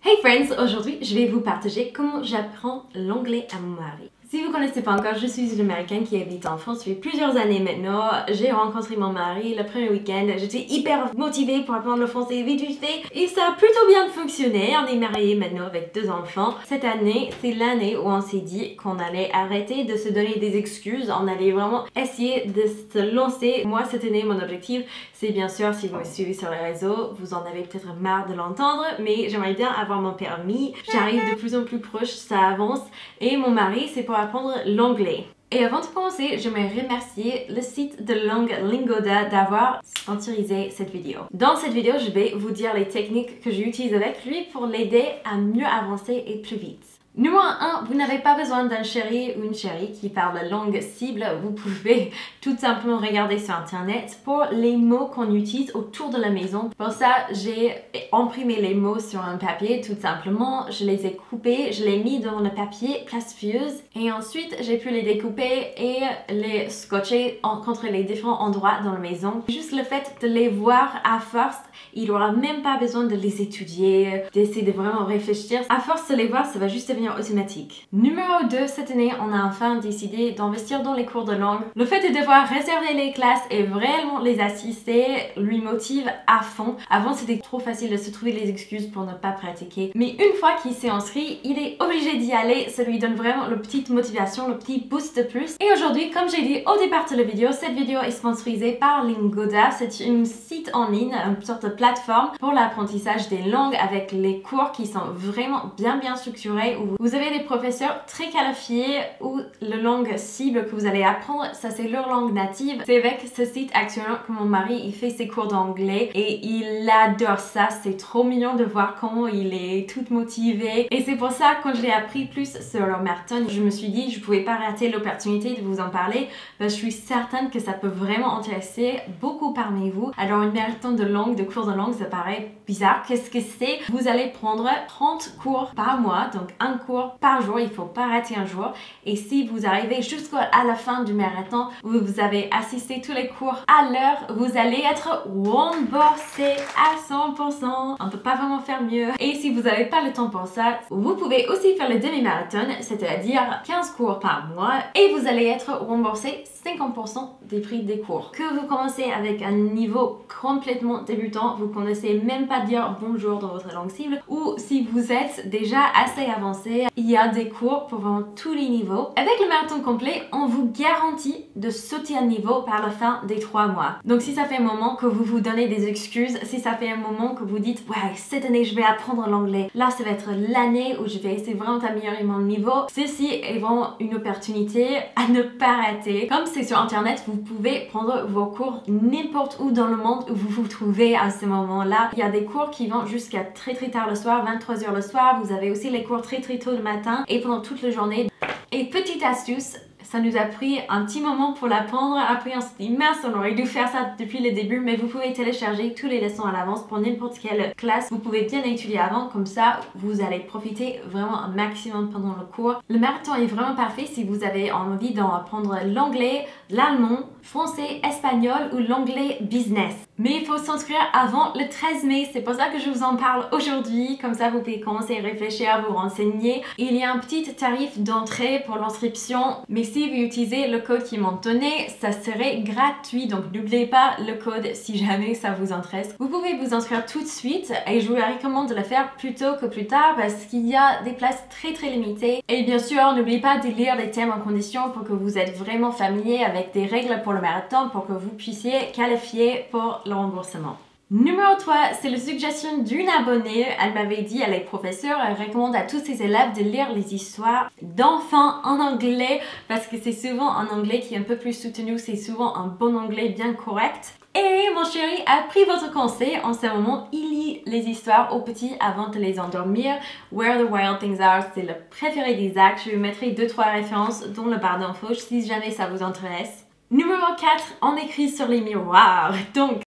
Hey friends, aujourd'hui je vais vous partager comment j'apprends l'anglais à mon mari. Si vous ne connaissez pas encore, je suis une américaine qui habite en France depuis plusieurs années maintenant. J'ai rencontré mon mari le premier week-end. J'étais hyper motivée pour apprendre le français vite fait et ça a plutôt bien fonctionné. On est mariés maintenant avec 2 enfants. Cette année, c'est l'année où on s'est dit qu'on allait arrêter de se donner des excuses. On allait vraiment essayer de se lancer. Moi, cette année, mon objectif, c'est bien sûr, si vous me suivez sur les réseaux, vous en avez peut-être marre de l'entendre, mais j'aimerais bien avoir mon permis. J'arrive de plus en plus proche, ça avance. Et mon mari, c'est pour apprendre l'anglais. Et avant de commencer, j'aimerais remercier le site de langue Lingoda d'avoir sponsorisé cette vidéo. Dans cette vidéo, je vais vous dire les techniques que j'utilise avec lui pour l'aider à mieux avancer et plus vite. Numéro 1, vous n'avez pas besoin d'un chéri ou une chérie qui parle la langue cible. Vous pouvez tout simplement regarder sur internet pour les mots qu'on utilise autour de la maison. Pour ça, j'ai imprimé les mots sur un papier tout simplement. Je les ai coupés, je les mis dans le papier plastifieuse et ensuite j'ai pu les découper et les scotcher contre les différents endroits dans la maison. Juste le fait de les voir à force, il n'aura même pas besoin de les étudier, d'essayer de vraiment réfléchir. À force de les voir, ça va juste devenir automatique. Numéro 2, cette année, on a enfin décidé d'investir dans les cours de langue. Le fait de devoir réserver les classes et vraiment les assister lui motive à fond. Avant, c'était trop facile de se trouver les excuses pour ne pas pratiquer. Mais une fois qu'il s'est inscrit, il est obligé d'y aller. Ça lui donne vraiment la petite motivation, le petit boost de plus. Et aujourd'hui, comme j'ai dit au départ de la vidéo, cette vidéo est sponsorisée par Lingoda. C'est une site en ligne, une sorte de plateforme pour l'apprentissage des langues avec les cours qui sont vraiment bien structurés où vous avez des professeurs très qualifiés où la langue cible que vous allez apprendre, ça c'est leur langue native. C'est avec ce site actuellement que mon mari il fait ses cours d'anglais et il adore ça. C'est trop mignon de voir comment il est tout motivé et c'est pour ça quand je l'ai appris plus sur le marathon, je me suis dit je pouvais pas rater l'opportunité de vous en parler parce que je suis certaine que ça peut vraiment intéresser beaucoup parmi vous. Alors une marathon de langue, de cours de langue, ça paraît bizarre. Qu'est-ce que c'est? Vous allez prendre 30 cours par mois, donc un cours par jour, il faut pas rater un jour. Et si vous arrivez jusqu'à la fin du marathon, vous avez assisté tous les cours à l'heure, vous allez être remboursé à 100%. On peut pas vraiment faire mieux. Et si vous n'avez pas le temps pour ça, vous pouvez aussi faire le demi-marathon, c'est-à-dire 15 cours par mois et vous allez être remboursé 50% des prix des cours. Que vous commencez avec un niveau complètement débutant, vous connaissez même pas dire bonjour dans votre langue cible, ou si vous êtes déjà assez avancé, il y a des cours pour vraiment tous les niveaux. Avec le marathon complet, on vous garantit de sauter un niveau par la fin des 3 mois. Donc si ça fait un moment que vous vous donnez des excuses, si ça fait un moment que vous dites ouais cette année je vais apprendre l'anglais, là ça va être l'année où je vais essayer vraiment d'améliorer mon niveau, ceci est vraiment une opportunité à ne pas rater. Comme c'est sur internet, vous pouvez prendre vos cours n'importe où dans le monde où vous vous trouvez à ce moment-là. Il y a des cours qui vont jusqu'à très tard le soir, 23h le soir. Vous avez aussi les cours très tôt le matin et pendant toute la journée. Et petite astuce, ça nous a pris un petit moment pour l'apprendre. Après, on s'est dit, mince, on aurait dû faire ça depuis le début, mais vous pouvez télécharger toutes les leçons à l'avance pour n'importe quelle classe. Vous pouvez bien étudier avant, comme ça, vous allez profiter vraiment un maximum pendant le cours. Le marathon est vraiment parfait si vous avez envie d'apprendre l'anglais, l'allemand, français, espagnol ou l'anglais business. Mais il faut s'inscrire avant le 13 mai, c'est pour ça que je vous en parle aujourd'hui, comme ça vous pouvez commencer à réfléchir, à vous renseigner. Il y a un petit tarif d'entrée pour l'inscription, mais si vous utilisez le code qui est mentionné, ça serait gratuit, donc n'oubliez pas le code si jamais ça vous intéresse. Vous pouvez vous inscrire tout de suite et je vous recommande de le faire plus tôt que plus tard parce qu'il y a des places très limitées. Et bien sûr, n'oubliez pas de lire les termes en conditions pour que vous êtes vraiment familier avec des règles pour le marathon pour que vous puissiez qualifier pour le remboursement. Numéro 3, c'est la suggestion d'une abonnée. Elle m'avait dit, elle est professeure, elle recommande à tous ses élèves de lire les histoires d'enfants en anglais parce que c'est souvent un anglais qui est un peu plus soutenu, c'est souvent un bon anglais bien correct. Et mon chéri a pris votre conseil. En ce moment, il lit les histoires aux petits avant de les endormir. Where the Wild Things Are, c'est le préféré d'Isaac. Je lui mettrai 2-3 références dans le barre d'infos si jamais ça vous intéresse. Numéro 4, on écrit sur les miroirs. Donc,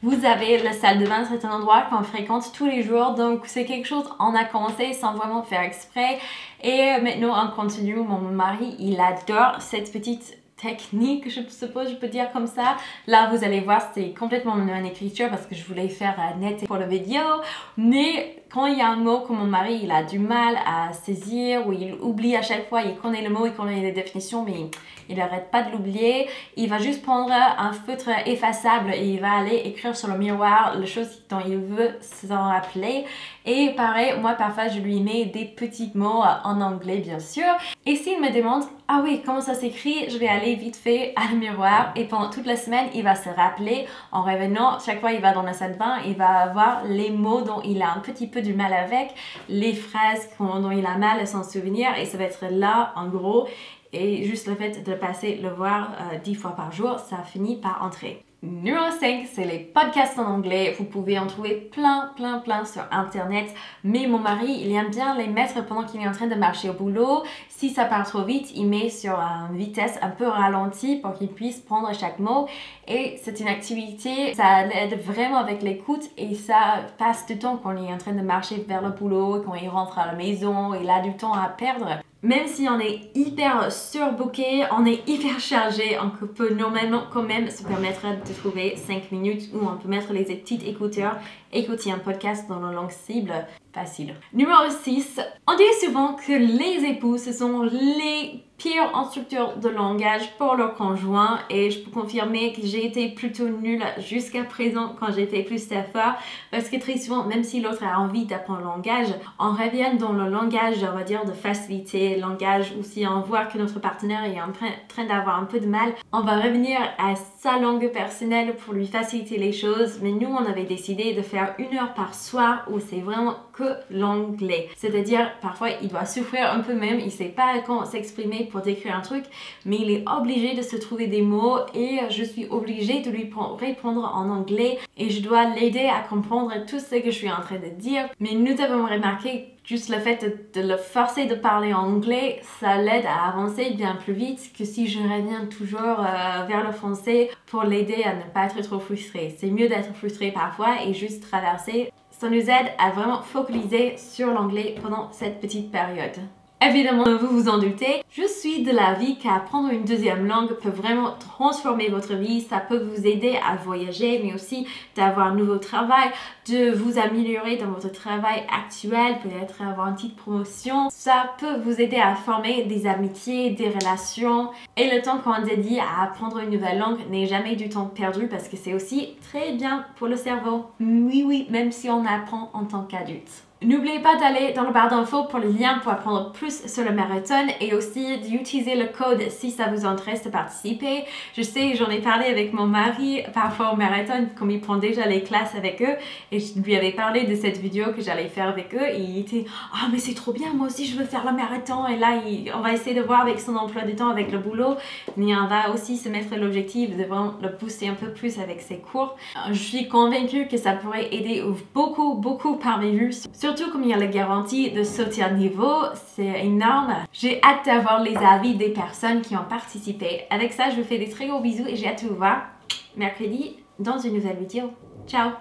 vous avez la salle de bain, c'est un endroit qu'on fréquente tous les jours. Donc, c'est quelque chose qu'on a commencé sans vraiment faire exprès. Et maintenant, on continue. Mon mari, il adore cette petite technique, je suppose, je peux dire comme ça. Là, vous allez voir, c'est complètement une écriture parce que je voulais faire net pour la vidéo. Mais quand il y a un mot que mon mari, il a du mal à saisir ou il oublie à chaque fois, il connaît le mot, il connaît les définitions, mais il n'arrête pas de l'oublier. Il va juste prendre un feutre effaçable et il va aller écrire sur le miroir les choses dont il veut s'en rappeler. Et pareil, moi, parfois, je lui mets des petits mots en anglais, bien sûr. Et s'il me demande, ah oui, comment ça s'écrit, je vais aller vite fait à le miroir et pendant toute la semaine, il va se rappeler en revenant. Chaque fois, il va dans la salle de bain, il va avoir les mots dont il a un petit peu du mal avec, les phrases dont il a mal à s'en souvenir et ça va être là, en gros. Et juste le fait de passer le voir 10 fois par jour, ça finit par entrer. Numéro 5, c'est les podcasts en anglais. Vous pouvez en trouver plein sur internet. Mais mon mari, il aime bien les mettre pendant qu'il est en train de marcher au boulot. Si ça part trop vite, il met sur une vitesse un peu ralentie pour qu'il puisse prendre chaque mot. Et c'est une activité, ça l'aide vraiment avec l'écoute et ça passe du temps quand il est en train de marcher vers le boulot, quand il rentre à la maison, il a du temps à perdre. Même si on est hyper surbooké, on est hyper chargé, on peut normalement quand même se permettre de trouver 5 minutes où on peut mettre les petits écouteurs, écouter un podcast dans la langue cible, facile. Numéro 6, on dit souvent que les époux, ce sont les pires instructeurs de langage pour leur conjoint et je peux confirmer que j'ai été plutôt nulle jusqu'à présent quand j'étais plus fort parce que très souvent, même si l'autre a envie d'apprendre le langage, on revient dans le langage, on va dire, de facilité, langage où si on voit que notre partenaire est en train d'avoir un peu de mal, on va revenir à sa langue personnelle pour lui faciliter les choses. Mais nous, on avait décidé de faire 1 heure par soir où c'est vraiment que l'anglais. C'est-à-dire, parfois, il doit souffrir un peu même, il sait pas comment s'exprimer pour décrire un truc, mais il est obligé de se trouver des mots et je suis obligée de lui répondre en anglais et je dois l'aider à comprendre tout ce que je suis en train de dire. Mais nous avons remarqué juste le fait de le forcer de parler en anglais, ça l'aide à avancer bien plus vite que si je reviens toujours vers le français pour l'aider à ne pas être trop frustré. C'est mieux d'être frustré parfois et juste traverser. Ça nous aide à vraiment focaliser sur l'anglais pendant cette petite période. Évidemment, vous vous en doutez, je suis de l'avis qu'apprendre une deuxième langue peut vraiment transformer votre vie. Ça peut vous aider à voyager, mais aussi d'avoir un nouveau travail, de vous améliorer dans votre travail actuel, peut-être avoir une petite promotion. Ça peut vous aider à former des amitiés, des relations. Et le temps qu'on dédie à apprendre une nouvelle langue n'est jamais du temps perdu parce que c'est aussi très bien pour le cerveau. Oui, même si on apprend en tant qu'adulte. N'oubliez pas d'aller dans le barre d'infos pour les liens pour apprendre plus sur le marathon et aussi d'utiliser le code si ça vous intéresse de participer. Je sais, j'en ai parlé avec mon mari parfois au marathon, comme il prend déjà les classes avec eux et je lui avais parlé de cette vidéo que j'allais faire avec eux et il était « Ah mais c'est trop bien, moi aussi je veux faire le marathon » et là on va essayer de voir avec son emploi du temps, avec le boulot, mais on va aussi se mettre l'objectif de vraiment le booster un peu plus avec ses cours. Je suis convaincue que ça pourrait aider beaucoup parmi vous. Surtout comme il y a la garantie de sauter à niveau, c'est énorme. J'ai hâte d'avoir les avis des personnes qui ont participé. Avec ça, je vous fais des très gros bisous et j'ai hâte de vous voir mercredi dans une nouvelle vidéo. Ciao!